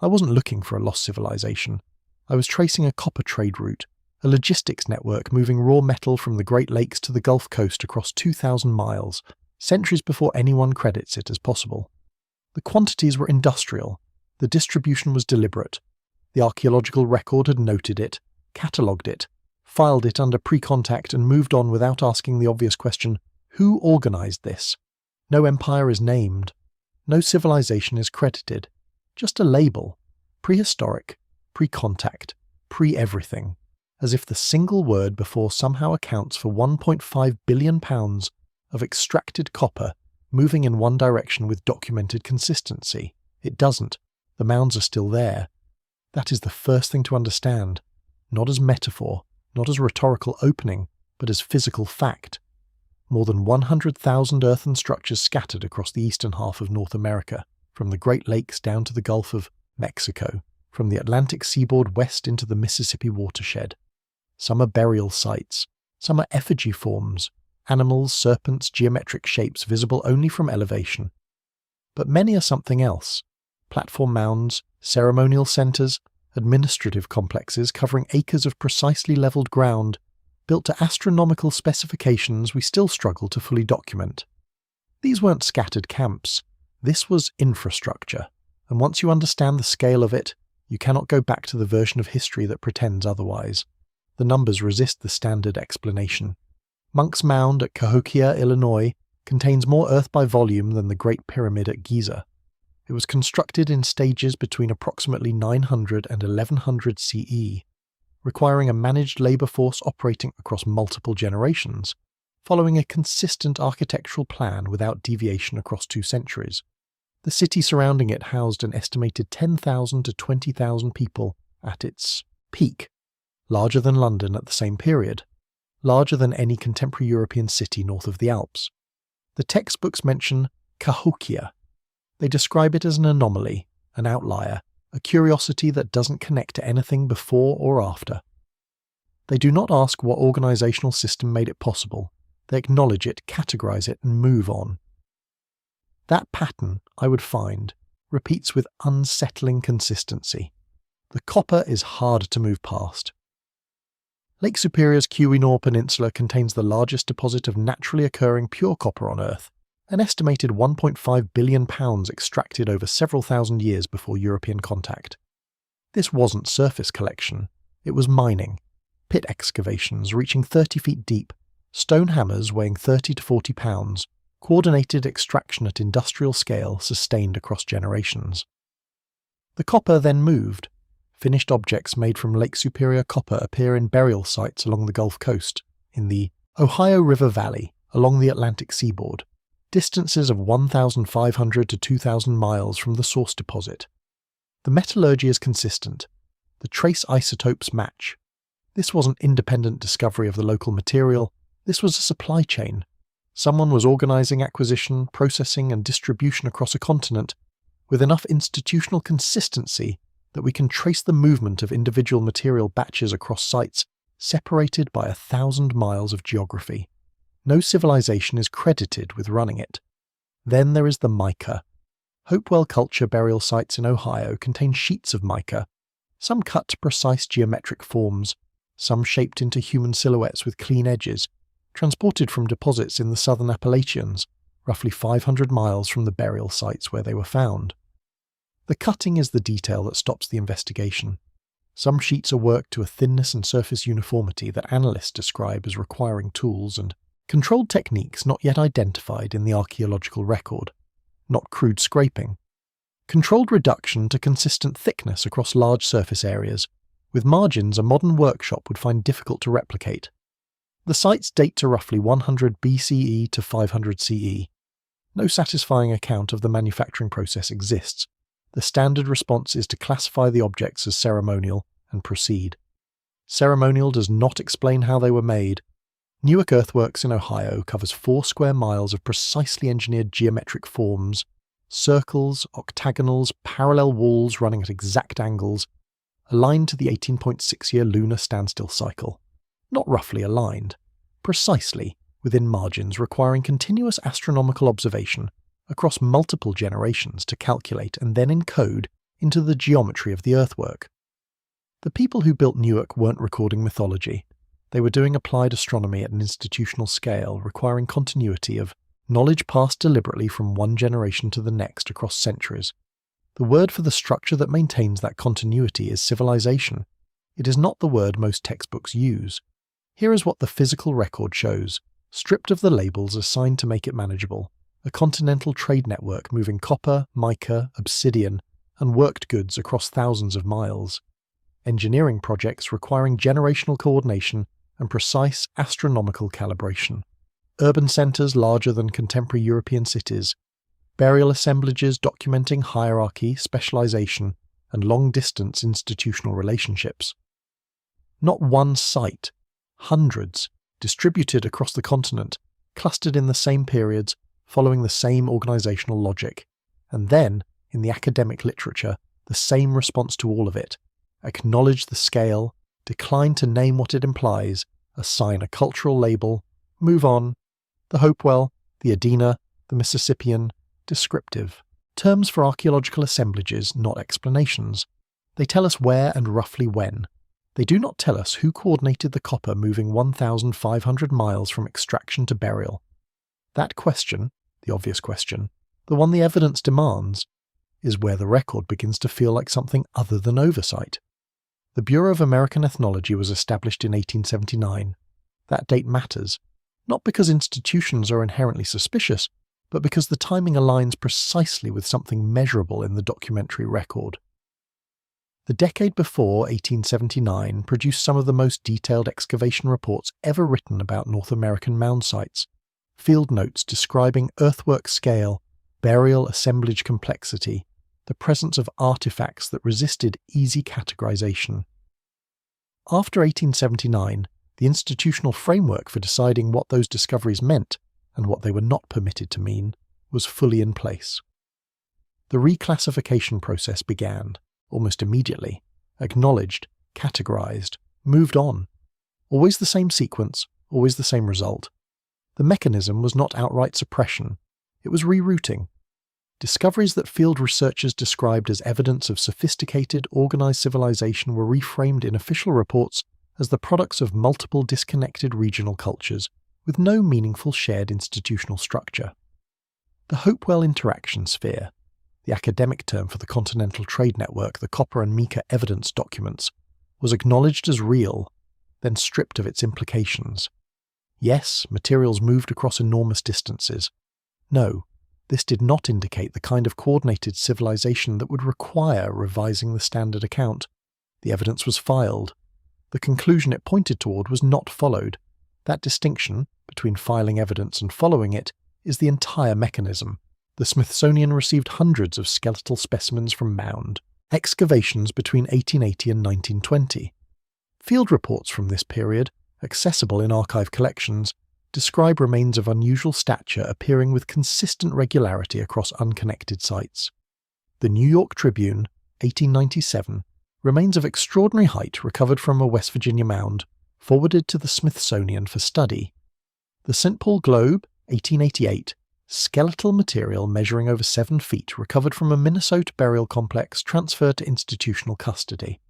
I wasn't looking for a lost civilization. I was tracing a copper trade route, a logistics network moving raw metal from the Great Lakes to the Gulf Coast across 2,000 miles, centuries before anyone credits it as possible. The quantities were industrial, the distribution was deliberate. The archaeological record had noted it, catalogued it, filed it under pre-contact and moved on without asking the obvious question, who organized this? No empire is named. No civilization is credited. Just a label. Prehistoric, pre-contact, pre-everything. As if the single word before somehow accounts for 1.5 billion pounds of extracted copper moving in one direction with documented consistency. It doesn't. The mounds are still there. That is the first thing to understand. Not as metaphor, not as rhetorical opening, but as physical fact. More than 100,000 earthen structures scattered across the eastern half of North America, from the Great Lakes down to the Gulf of Mexico, from the Atlantic seaboard west into the Mississippi watershed. Some are burial sites, some are effigy forms, animals, serpents, geometric shapes visible only from elevation. But many are something else. Platform mounds, ceremonial centres, administrative complexes covering acres of precisely levelled ground, built to astronomical specifications we still struggle to fully document. These weren't scattered camps. This was infrastructure, and once you understand the scale of it, you cannot go back to the version of history that pretends otherwise. The numbers resist the standard explanation. Monks Mound at Cahokia, Illinois, contains more earth by volume than the Great Pyramid at Giza. It was constructed in stages between approximately 900 and 1100 CE, requiring a managed labour force operating across multiple generations, following a consistent architectural plan without deviation across 2 centuries. The city surrounding it housed an estimated 10,000 to 20,000 people at its peak, larger than London at the same period, larger than any contemporary European city north of the Alps. The textbooks mention Cahokia. They describe it as an anomaly, an outlier, a curiosity that doesn't connect to anything before or after. They do not ask what organizational system made it possible. They acknowledge it, categorize it, and move on. That pattern, I would find, repeats with unsettling consistency. The copper is hard to move past. Lake Superior's Keweenaw Peninsula contains the largest deposit of naturally occurring pure copper on Earth, an estimated 1.5 billion pounds extracted over several thousand years before European contact. This wasn't surface collection, it was mining, pit excavations reaching 30 feet deep, stone hammers weighing 30 to 40 pounds, coordinated extraction at industrial scale sustained across generations. The copper then moved. Finished objects made from Lake Superior copper appear in burial sites along the Gulf Coast, in the Ohio River Valley, along the Atlantic seaboard, distances of 1,500 to 2,000 miles from the source deposit. The metallurgy is consistent. The trace isotopes match. This wasn't independent discovery of the local material, this was a supply chain. Someone was organizing acquisition, processing, and distribution across a continent with enough institutional consistency that we can trace the movement of individual material batches across sites separated by 1,000 miles of geography. No civilization is credited with running it. Then there is the mica. Hopewell culture burial sites in Ohio contain sheets of mica, some cut to precise geometric forms, some shaped into human silhouettes with clean edges, transported from deposits in the southern Appalachians, roughly 500 miles from the burial sites where they were found. The cutting is the detail that stops the investigation. Some sheets are worked to a thinness and surface uniformity that analysts describe as requiring tools and controlled techniques not yet identified in the archaeological record, not crude scraping. Controlled reduction to consistent thickness across large surface areas, with margins a modern workshop would find difficult to replicate. The sites date to roughly 100 BCE to 500 CE. No satisfying account of the manufacturing process exists. The standard response is to classify the objects as ceremonial and proceed. Ceremonial does not explain how they were made. Newark Earthworks in Ohio covers 4 square miles of precisely engineered geometric forms, circles, octagonals, parallel walls running at exact angles, aligned to the 18.6-year lunar standstill cycle. Not roughly aligned, precisely within margins requiring continuous astronomical observation across multiple generations to calculate and then encode into the geometry of the earthwork. The people who built Newark weren't recording mythology. They were doing applied astronomy at an institutional scale, requiring continuity of knowledge passed deliberately from one generation to the next across centuries. The word for the structure that maintains that continuity is civilization. It is not the word most textbooks use. Here is what the physical record shows, stripped of the labels assigned to make it manageable: a continental trade network moving copper, mica, obsidian, and worked goods across thousands of miles. Engineering projects requiring generational coordination and precise astronomical calibration. Urban centres larger than contemporary European cities. Burial assemblages documenting hierarchy, specialisation, and long-distance institutional relationships. Not one site, hundreds, distributed across the continent, clustered in the same periods, following the same organisational logic. And then, in the academic literature, the same response to all of it: acknowledge the scale, decline to name what it implies, assign a cultural label, move on. The Hopewell, the Adena, the Mississippian, descriptive. Terms for archaeological assemblages, not explanations. They tell us where and roughly when. They do not tell us who coordinated the copper moving 1,500 miles from extraction to burial. That question, the obvious question, the one the evidence demands, is where the record begins to feel like something other than oversight. The Bureau of American Ethnology was established in 1879. That date matters, not because institutions are inherently suspicious, but because the timing aligns precisely with something measurable in the documentary record. The decade before 1879 produced some of the most detailed excavation reports ever written about North American mound sites, field notes describing earthwork scale, burial assemblage complexity, the presence of artifacts that resisted easy categorization. After 1879, the institutional framework for deciding what those discoveries meant, and what they were not permitted to mean, was fully in place. The reclassification process began, almost immediately, acknowledged, categorized, moved on. Always the same sequence, always the same result. The mechanism was not outright suppression, it was rerouting. Discoveries that field researchers described as evidence of sophisticated, organized civilization were reframed in official reports as the products of multiple disconnected regional cultures, with no meaningful shared institutional structure. The Hopewell interaction sphere, the academic term for the Continental trade network the copper and mica evidence documents, was acknowledged as real, then stripped of its implications. Yes, materials moved across enormous distances. No, this did not indicate the kind of coordinated civilization that would require revising the standard account. The evidence was filed. The conclusion it pointed toward was not followed. That distinction, between filing evidence and following it, is the entire mechanism. The Smithsonian received hundreds of skeletal specimens from mound excavations between 1880 and 1920. Field reports from this period, accessible in archive collections, describe remains of unusual stature appearing with consistent regularity across unconnected sites. The New York Tribune, 1897, remains of extraordinary height recovered from a West Virginia mound, forwarded to the Smithsonian for study. The St. Paul Globe, 1888, skeletal material measuring over 7 feet recovered from a Minnesota burial complex transferred to institutional custody.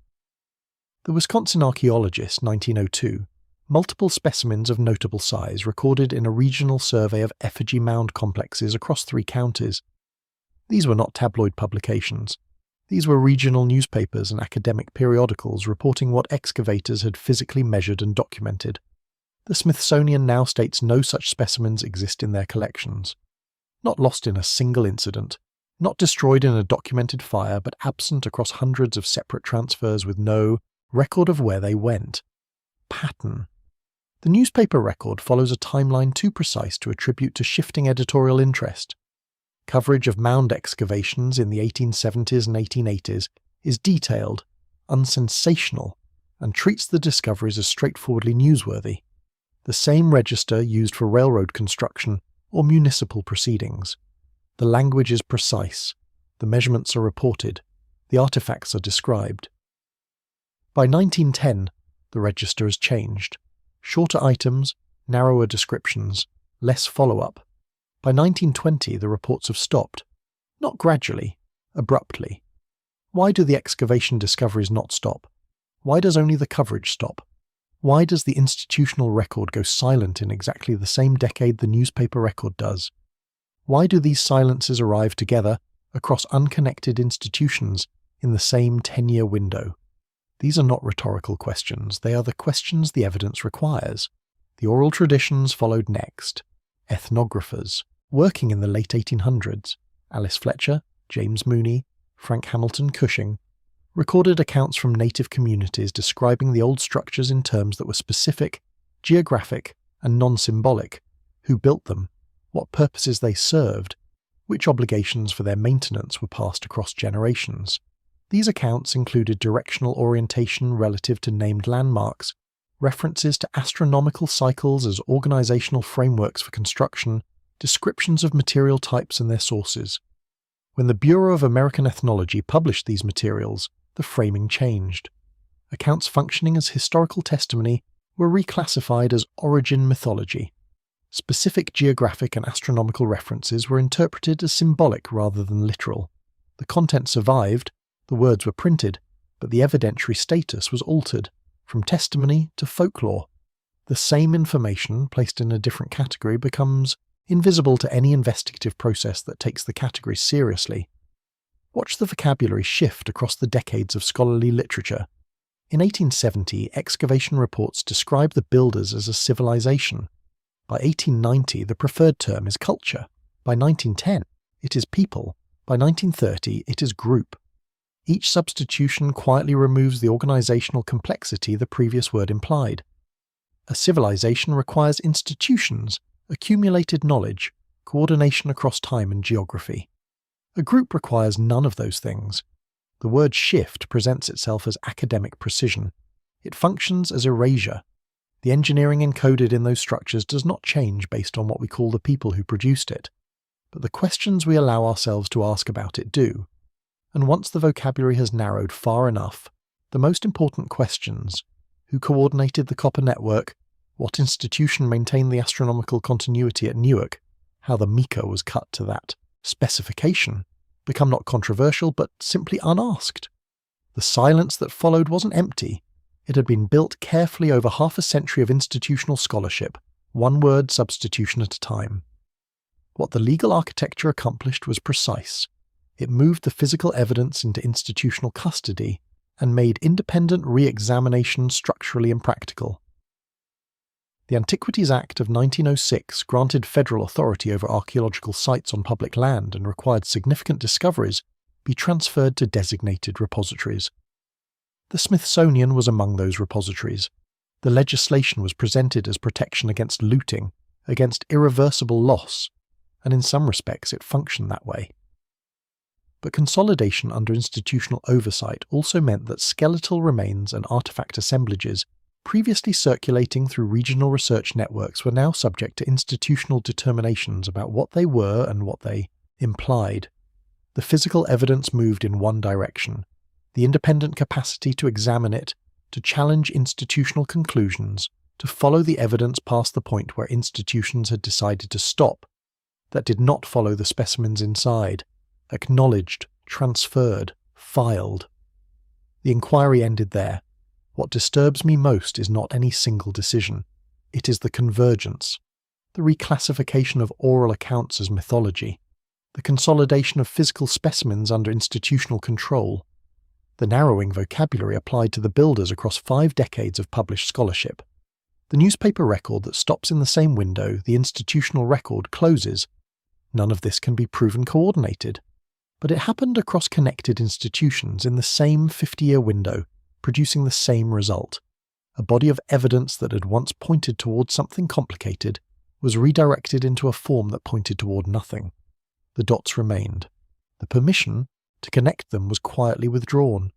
The Wisconsin Archaeologist, 1902, multiple specimens of notable size recorded in a regional survey of effigy mound complexes across 3 counties. These were not tabloid publications. These were regional newspapers and academic periodicals reporting what excavators had physically measured and documented. The Smithsonian now states no such specimens exist in their collections. Not lost in a single incident, not destroyed in a documented fire, but absent across hundreds of separate transfers with no record of where they went. Pattern. The newspaper record follows a timeline too precise to attribute to shifting editorial interest. Coverage of mound excavations in the 1870s and 1880s is detailed, unsensational, and treats the discoveries as straightforwardly newsworthy. The same register used for railroad construction or municipal proceedings. The language is precise, the measurements are reported, the artifacts are described. By 1910, the register has changed. Shorter items, narrower descriptions, less follow-up. By 1920, the reports have stopped. Not gradually, abruptly. Why do the excavation discoveries not stop? Why does only the coverage stop? Why does the institutional record go silent in exactly the same decade the newspaper record does? Why do these silences arrive together across unconnected institutions in the same 10-year window? These are not rhetorical questions, they are the questions the evidence requires. The oral traditions followed next. Ethnographers, working in the late 1800s, Alice Fletcher, James Mooney, Frank Hamilton Cushing, recorded accounts from native communities describing the old structures in terms that were specific, geographic, and non-symbolic: who built them, what purposes they served, which obligations for their maintenance were passed across generations. These accounts included directional orientation relative to named landmarks, references to astronomical cycles as organizational frameworks for construction, descriptions of material types and their sources. When the Bureau of American Ethnology published these materials, the framing changed. Accounts functioning as historical testimony were reclassified as origin mythology. Specific geographic and astronomical references were interpreted as symbolic rather than literal. The content survived, the words were printed, but the evidentiary status was altered, from testimony to folklore. The same information, placed in a different category, becomes invisible to any investigative process that takes the category seriously. Watch the vocabulary shift across the decades of scholarly literature. In 1870, excavation reports describe the builders as a civilization. By 1890, the preferred term is culture. By 1910, it is people. By 1930, it is group. Each substitution quietly removes the organizational complexity the previous word implied. A civilization requires institutions, accumulated knowledge, coordination across time and geography. A group requires none of those things. The word shift presents itself as academic precision. It functions as erasure. The engineering encoded in those structures does not change based on what we call the people who produced it, but the questions we allow ourselves to ask about it do. And once the vocabulary has narrowed far enough, the most important questions — who coordinated the copper network, what institution maintained the astronomical continuity at Newark, how the mica was cut to that specification — become not controversial but simply unasked. The silence that followed wasn't empty. It had been built carefully over half a century of institutional scholarship, one word substitution at a time. What the legal architecture accomplished was precise. It moved the physical evidence into institutional custody and made independent re-examination structurally impractical. The Antiquities Act of 1906 granted federal authority over archaeological sites on public land and required significant discoveries be transferred to designated repositories. The Smithsonian was among those repositories. The legislation was presented as protection against looting, against irreversible loss, and in some respects it functioned that way. But consolidation under institutional oversight also meant that skeletal remains and artifact assemblages previously circulating through regional research networks were now subject to institutional determinations about what they were and what they implied. The physical evidence moved in one direction: the independent capacity to examine it, to challenge institutional conclusions, to follow the evidence past the point where institutions had decided to stop, that did not follow the specimens inside, acknowledged, transferred, filed. The inquiry ended there. What disturbs me most is not any single decision. It is the convergence, the reclassification of oral accounts as mythology, the consolidation of physical specimens under institutional control, the narrowing vocabulary applied to the builders across 5 decades of published scholarship. The newspaper record that stops in the same window the institutional record closes. None of this can be proven coordinated. But it happened across connected institutions in the same 50-year window, producing the same result. A body of evidence that had once pointed towards something complicated was redirected into a form that pointed toward nothing. The dots remained. The permission to connect them was quietly withdrawn.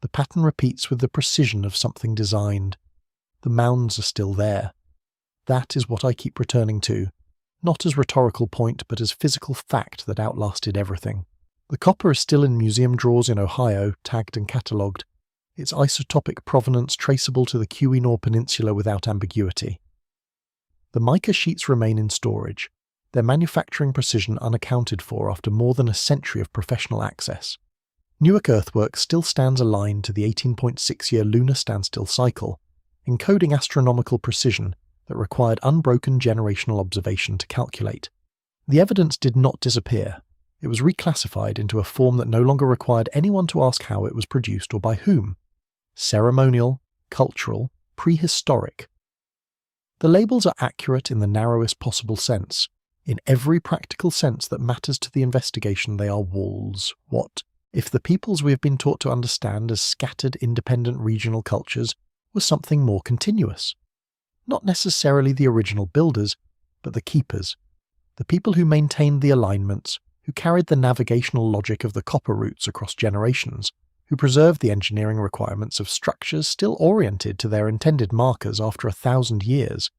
The pattern repeats with the precision of something designed. The mounds are still there. That is what I keep returning to, not as rhetorical point but as physical fact that outlasted everything. The copper is still in museum drawers in Ohio, tagged and catalogued, its isotopic provenance traceable to the Keweenaw Peninsula without ambiguity. The mica sheets remain in storage, their manufacturing precision unaccounted for after more than a century of professional access. Newark Earthworks still stands aligned to the 18.6-year lunar standstill cycle, encoding astronomical precision that required unbroken generational observation to calculate. The evidence did not disappear. It was reclassified into a form that no longer required anyone to ask how it was produced or by whom. Ceremonial, cultural, prehistoric. The labels are accurate in the narrowest possible sense. In every practical sense that matters to the investigation, they are walls. What if the peoples we have been taught to understand as scattered independent regional cultures were something more continuous? Not necessarily the original builders, but the keepers. The people who maintained the alignments, who carried the navigational logic of the copper routes across generations, who preserved the engineering requirements of structures still oriented to their intended markers after 1,000 years,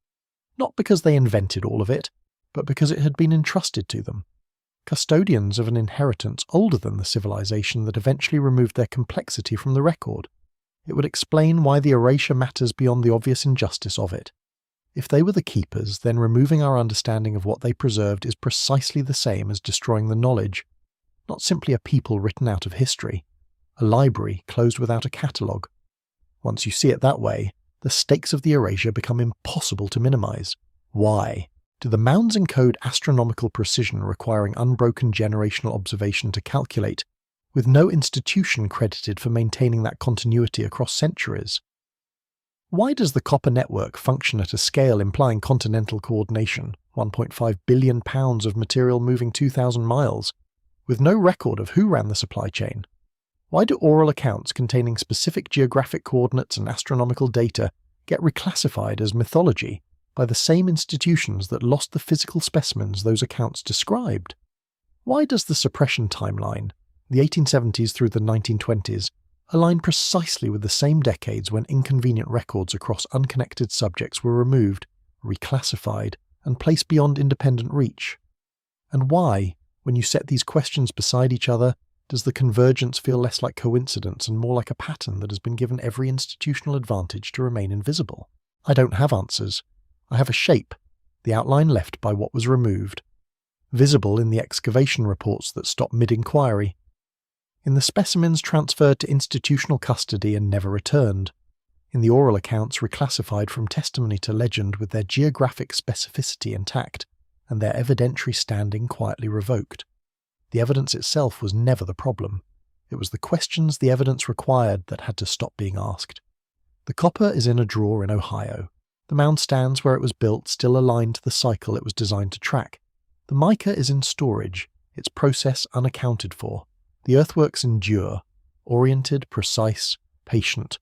not because they invented all of it, but because it had been entrusted to them. Custodians of an inheritance older than the civilization that eventually removed their complexity from the record. It would explain why the erasure matters beyond the obvious injustice of it. If they were the keepers, then removing our understanding of what they preserved is precisely the same as destroying the knowledge, not simply a people written out of history, a library closed without a catalogue. Once you see it that way, the stakes of the erasure become impossible to minimize. Why? Do the mounds encode astronomical precision requiring unbroken generational observation to calculate, with no institution credited for maintaining that continuity across centuries? Why does the copper network function at a scale implying continental coordination, 1.5 billion pounds of material moving 2,000 miles, with no record of who ran the supply chain? Why do oral accounts containing specific geographic coordinates and astronomical data get reclassified as mythology by the same institutions that lost the physical specimens those accounts described? Why does the suppression timeline, the 1870s through the 1920s, align precisely with the same decades when inconvenient records across unconnected subjects were removed, reclassified, and placed beyond independent reach? And why, when you set these questions beside each other, does the convergence feel less like coincidence and more like a pattern that has been given every institutional advantage to remain invisible? I don't have answers. I have a shape, the outline left by what was removed, visible in the excavation reports that stopped mid-inquiry, in the specimens transferred to institutional custody and never returned, in the oral accounts reclassified from testimony to legend with their geographic specificity intact and their evidentiary standing quietly revoked. The evidence itself was never the problem. It was the questions the evidence required that had to stop being asked. The copper is in a drawer in Ohio. The mound stands where it was built, still aligned to the cycle it was designed to track. The mica is in storage, its process unaccounted for. The earthworks endure, oriented, precise, patient.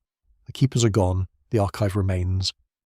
The keepers are gone, the archive remains.